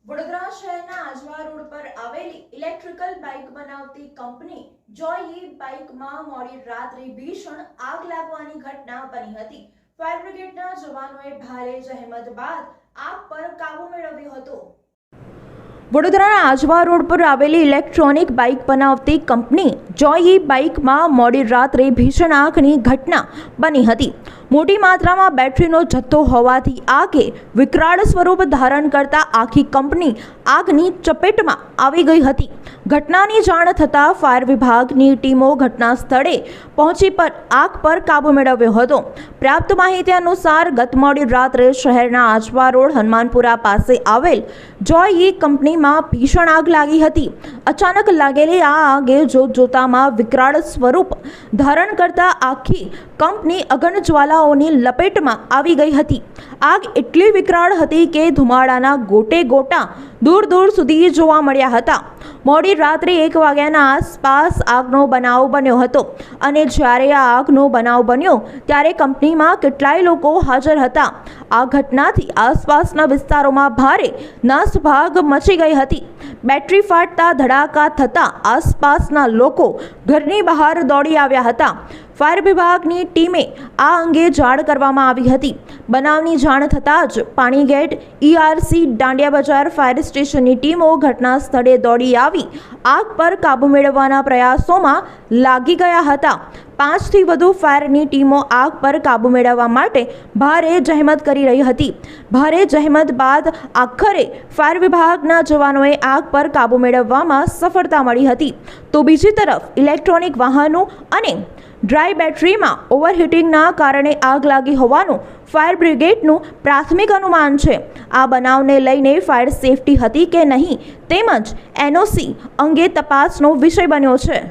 વડોદરા શહેરના આજવા રોડ પર આવેલી ઇલેક્ટ્રિકલ બાઇક બનાવતી કંપની જોય બાઇકમાં મોડી રાત્રે ભીષણ આગ લાગવાની ઘટના બની હતી। ફાયર બ્રિગેડના જવાનોએ ભારે જહેમત બાદ આગ પર કાબુ મેળવ્યો હતો। વડોદરાના આજવા રોડ પર આવેલી ઇલેક્ટ્રોનિક બાઇક બનાવતી કંપની જોય બાઇકમાં મોડી રાત્રે ભીષણ આગની ઘટના બની હતી। મોટી માત્રામાં બેટરીનો જથ્થો હોવાથી આગે વિકરાળ સ્વરૂપ ધારણ કરતા આખી કંપની આગની ચપેટમાં આવી ગઈ હતી। ઘટનાની જાણ થતાં ફાયર વિભાગની ટીમો ઘટના સ્થળે પહોંચી આગ પર કાબુ મેળવ્યો હતો। પ્રાપ્ત માહિતી અનુસાર ગત મોડી રાત્રે શહેરના આજવા રોડ હનુમાનપુરા પાસે આવેલ જોય કંપનીમાં ભીષણ આગ લાગી હતી। અચાનક લાગેલી આ આગે જોતજોતામાં વિકરાળ સ્વરૂપ ધારણ કરતા આખી કંપની અગન જ્વાલાઓની લપેટમાં આવી ગઈ હતી। આગ એટલી વિકરાળ હતી કે ધુમાડાના ગોટે ગોટા દૂર દૂર સુધી જોવા મળ્યા હતા। મોડી રાત્રે 1 વાગ્યાના આસપાસ આગનો બનાવ બન્યો હતો અને જ્યારે આ આગનો બનાવ બન્યો ત્યારે કંપનીમાં કેટલાય લોકો હાજર હતા। આ ઘટનાથી આસપાસના વિસ્તારોમાં ભારે નાસભાગ મચી ગઈ હતી। બેટરી ફાટતા ધડાકા થતાં આસપાસના લોકો ઘરની બહાર દોડી આવ્યા હતા। ફાયર વિભાગની ટીમે આ અંગે જાણ કરવામાં આવી હતી। બનાવની જાણ થતાં જ પાણીગેટ ERC દાંડિયા બજાર ફાયર સ્ટેશનની ટીમો ઘટના સ્થળે દોડી આવી આગ પર કાબુ મેળવવાના પ્રયાસોમાં લાગી ગયા હતા। 5 થી વધુ ફાયરની ટીમો આગ પર કાબુ મેળવવા માટે ભારે જહેમત કરી રહી હતી। ભારે જહેમત બાદ આખરે ફાયર વિભાગના જવાનોએ આગ પર કાબુ મેળવવામાં સફળતા મળી હતી। તો બીજી તરફ ઇલેક્ટ્રોનિક વાહનો અને ડ્રાય બેટરીમાં ઓવરહીટિંગના કારણે આગ લાગી હોવાનું ફાયર બ્રિગેડનું પ્રાથમિક અનુમાન છે। આ બનાવને લઈને ફાયર સેફટી હતી કે નહીં તેમજ NOC અંગે તપાસનો વિષય બન્યો છે।